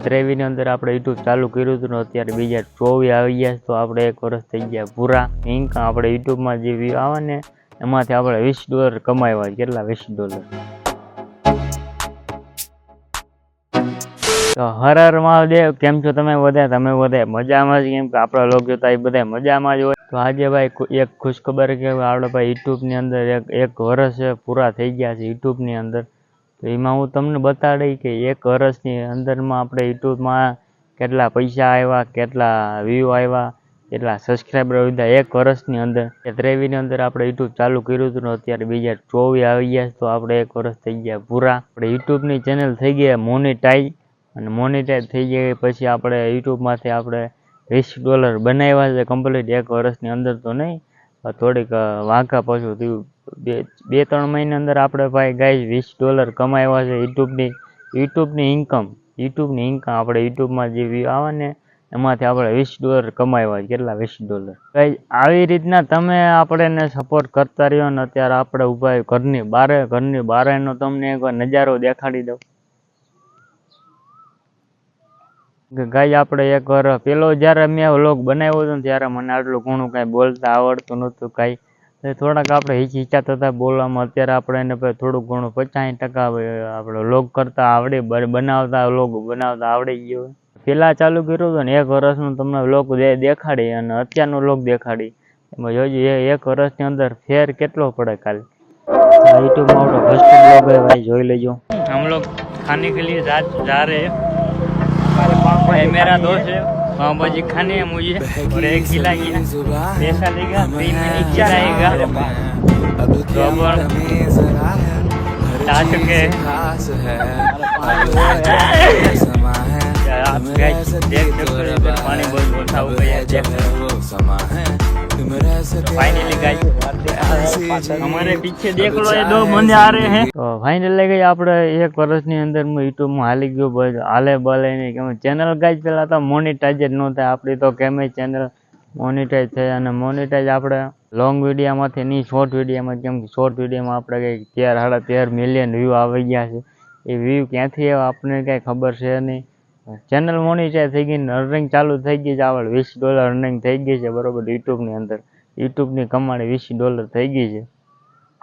ત્રેવીસની અંદર આપણે યુટ્યુબ ચાલુ કર્યું હતું ને અત્યારે બીજા 24 આવી ગયા તો આપણે 1 વર્ષ થઈ ગયા પૂરા. ઇન્કમ આપણે યુટ્યુબમાં જે વ્યૂ આવે ને એમાંથી આપણે $20 કમાવ્યા. કેટલા? $20. તો હર હર મહાદેવ. કેમ છો તમે બધા? તમે બધા મજામાં જ? કેમ કે આપણા લોકો જોતા એ બધા મજામાં જ હોય. તો આજે ભાઈ એક ખુશખબર કે આપણે ભાઈ યુટ્યુબની અંદર એક વર્ષ પૂરા થઈ ગયા છે યુટ્યુબની અંદર. તો એમાં હું તમને બતાડી કે 1 વર્ષની અંદરમાં આપણે યુટ્યુબમાં કેટલા પૈસા આવ્યા, કેટલા વ્યૂ આવ્યા, કેટલા સબસ્ક્રાઈબર વધ્યા 1 વર્ષની અંદર. 23ની અંદર આપણે યુટ્યુબ ચાલુ કર્યું હતું ને અત્યારે બીજા 24 આવી ગયા તો આપણે 1 વર્ષ થઈ ગયા પૂરા. આપણે યુટ્યુબની ચેનલ થઈ ગયા મોનેટાઈઝ, અને મોનેટાઈઝ થઈ ગયા પછી આપણે યુટ્યુબમાંથી આપણે $20 બનાવ્યા છે કમ્પ્લીટ 1 વર્ષની અંદર. તો નહીં, થોડીક વાંકા પાછું થયું. 2-3 મહિના અંદર આપણે ભાઈ ગાઈસ $20 કમાવ્યા છે યુટ્યુબની ઇન્કમ. આપણે યુટ્યુબમાં જે વ્યૂ આવે ને એમાંથી આપણે $20 કમાવ્યા. કેટલા? $20. ગાઈસ આવી રીતના તમે આપણને સપોર્ટ કરતા રહ્યો ને અત્યારે આપણે ઉભા ઘરની બારેનો તમને એકવાર નજારો દેખાડી દઉં. ગાઈસ આપણે એકવાર પેલો જ્યારે મેં વ્લોગ બનાવ્યો હતો ને ત્યારે મને આટલું ઘણું કાંઈ બોલતા આવડતું નહોતું કાંઈ. થોડાક આપણે હિચકિચાતા હતા બોલવામાં. અત્યારે આપણે એને થોડુંક ઘણું 50% આપણે વ્લોગ કરતા આવડે, વ્લોગ બનાવતા આવડી ગયો. પહેલાં ચાલુ કર્યું હતું ને 1 વર્ષનું તમને વ્લોગ દેખાડી અને અત્યારનો વ્લોગ દેખાડી. એમાં જોજો 1 વર્ષની અંદર ફેર કેટલો પડે. કાલે યુટ્યુબમાં આપણો ફર્સ્ટ વ્લોગ है भाई, જોઈ લેજો. हम लोग खाने के लिए जा रहे हैं. मेरा दोस्त है पाव भाजी खाने है मुझे, और 1 खिलाएगा, पैसा लेगा, 3 मिनट खिलाएगा. तो आ चुके आप गाइस देख सकते हो पानी बहुत था हो गया. फाइनली गाइस हमारे पीछे देख लो ये 2 बंदे आ रहे हैं. તો ફાઇનલી ગઈ આપણે 1 વર્ષની અંદર યુટ્યુબમાં હાલી ગયો બસ હાલે બાલે નહીં. કેમ ચેનલ ગાઈસ પહેલાં તો મોનેટાઈઝ જ ન થાય આપણી. તો કેમે ચેનલ મોનેટાઈઝ થઈ, અને મોનેટાઈઝ આપણે લોંગ વિડીયોમાંથી નહીં, શોર્ટ વિડીયોમાં. કેમ કે શોર્ટ વિડીયોમાં આપણે કંઈક 13-13 મિલિયન વ્યૂ આવી ગયા છે. એ વ્યૂ ક્યાંથી આવ્યા આપણને કાંઈ ખબર છે નહીં. ચેનલ મોનેટાઈઝ થઈ ગઈ ને અર્નિંગ ચાલુ થઈ ગઈ છે. આપણે $20 અર્નિંગ થઈ ગઈ છે બરોબર. યુટ્યુબની અંદર યુટ્યુબની કમાણી $20 થઈ ગઈ છે.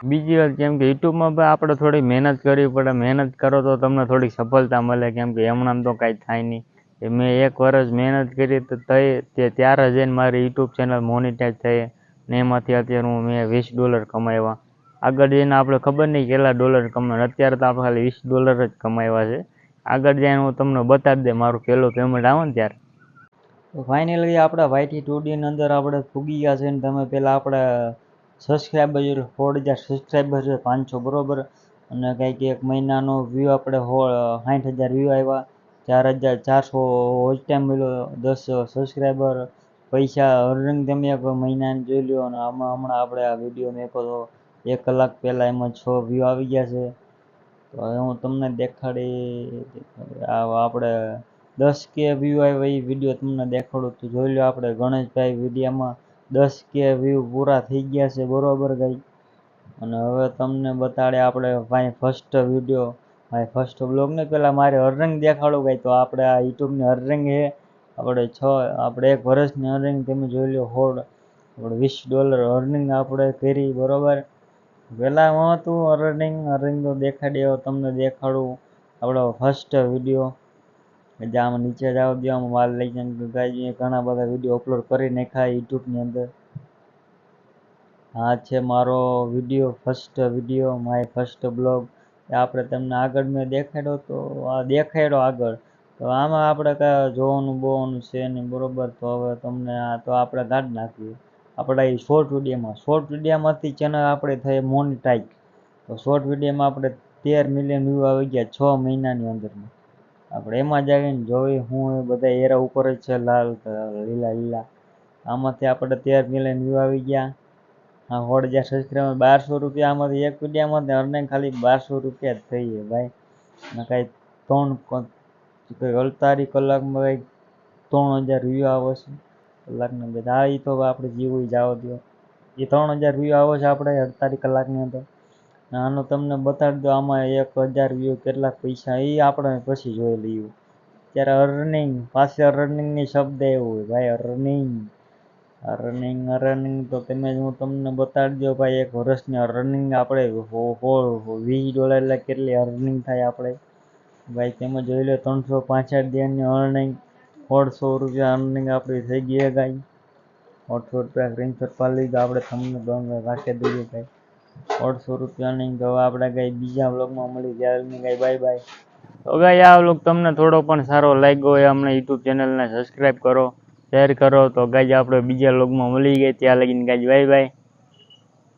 બીજી વાત, કેમ કે યુટ્યુબમાં પણ આપણે થોડી મહેનત કરવી પડે. મહેનત કરો તો તમને થોડીક સફળતા મળે. કેમ કે એમણામ તો કાંઈ થાય નહીં. મેં 1 વર્ષ મહેનત કરી તો ત્યારે જઈને મારી યુટ્યુબ ચેનલ મોનેટાઈઝ થઈ ને એમાંથી અત્યારે મેં $20 કમાવ્યા. આગળ જઈને આપણે ખબર નહીં કેટલા ડોલર કમાય. અત્યારે તો આપણે ખાલી $20 જ કમાવ્યા છે. આગળ જઈને હું તમને બતાડી દે મારું પહેલું પેમેન્ટ આવે ને ત્યારે. તો ફાઇનલી આપણે YT2D ની અંદર આપણે પૂગી ગયા છે. ને તમે પહેલાં આપણે સબસ્ક્રાઈબર 16,000 સબસ્ક્રાઈબર છે, 500 બરોબર. અને કંઈક 1 મહિનાનો વ્યૂ આપણે 60,000 વ્યૂ આવ્યા, 4,400 વોચ ટાઈમ મળ્યો, 10 સબસ્ક્રાઈબર, પૈસા અર્નિંગ તમે 1 મહિનાની જોઈ લો. અને આમાં હમણાં આપણે આ વિડીયો મેં કહો 1 કલાક પહેલાં એમાં 6 વ્યૂ આવી ગયા છે. તો હવે હું તમને દેખાડી આપણે 10K વ્યૂ આવ્યા એ વિડીયો તમને દેખાડું. તો જોઈ લો આપણે ગણેશભાઈ વિડીયોમાં 10K વ્યૂ પૂરા થઈ ગયા છે બરોબર ગઈ. અને હવે તમને બતાડે આપણે ભાઈ ફર્સ્ટ વિડીયો, ભાઈ ફર્સ્ટ બ્લોગને પહેલાં મારે અર્નિંગ દેખાડું ગઈ. તો આપણે આ યુટ્યુબની અર્નિંગ છે આપણે 1 વર્ષની અર્નિંગ તમે જોઈ લો. આપણે $20 અર્નિંગ આપણે કરી બરોબર. પહેલાં હતું અર્નિંગ તો દેખાડી. તમને દેખાડું આપણો ફર્સ્ટ વિડીયો. આમાં નીચે જાવ દો, આમાં માલ લઈ જાય. ઘણા બધા વિડીયો અપલોડ કરી નાખ્યા યુટ્યુબની અંદર. આ છે મારો video, first video, my first blog. આપણે તમને આગળ મેં દેખાડ્યો તો આ દેખાડ્યો આગળ. તો આમાં આપણે કાંઈ જોવાનું છે નહીં બરોબર. તો હવે તમને આ તો આપણે કાઢી નાખીએ. આપણે એ શોર્ટ વિડીયોમાંથી ચેનલ આપણે થઈ મોનેટાઈઝ. તો શોર્ટ વિડીયોમાં આપણે 13 મિલિયન વ્યૂ આવી ગયા 6 મહિનાની અંદરમાં. આપણે એમાં જ આવીને જોઈએ હું બધા એરા ઉપર જ છે લાલ લીલા. આમાંથી આપણે 13 મિલિયન વ્યૂ આવી ગયા. હા 16,000 સબસ્ક્રાઈબર, $1200. આમાંથી એક વિડીયામાંથી અર્નિંગ ખાલી $1200 જ થઈ છે ભાઈ. અને કાંઈ 48 કલાકમાં કંઈક 3,000 વ્યૂ આવે છે કલાકની અંદર. હા એ તો આપણે જીવું જવા દો. એ 3,000 વ્યૂ આવે છે આપણે 48 કલાકની અંદર. આનો તમને બતાડી દો આમાં 1,000 વ્યૂ કેટલાક પૈસા એ આપણે પછી જોઈ લઈએ. અત્યારે અર્નિંગ પાસે અર્નિંગની શબ્દ એવું ભાઈ અર્નિંગ તો તમે હું તમને બતાડી દો ભાઈ. એક વર્ષની અર્નિંગ આપણે $20 એટલે કેટલી અર્નિંગ થાય આપણે ભાઈ. તમે જોઈ લો 365 દિનની અર્નિંગ ₹1,800 અર્નિંગ આપણી થઈ ગઈ છે ગાઈ. ₹800 સ્ક્રીનશોટ પાડી લીધો આપણે, તમને રાખી દઈએ ભાઈ. ₹800 તો આપણે કઈ બીજા વ્લોગમાં મળી ત્યારે કઈ બાય બાય. તો ગાઈ આ વ્લોગ તમને થોડો પણ સારો લાગ્યો હોય અમને યુટ્યુબ ચેનલને સબસ્ક્રાઈબ કરો, શેર કરો. તો ગાઈ આપણે બીજા વ્લોગમાં મળી ગઈ ત્યાં લગીને ગાઈ બાય બાય.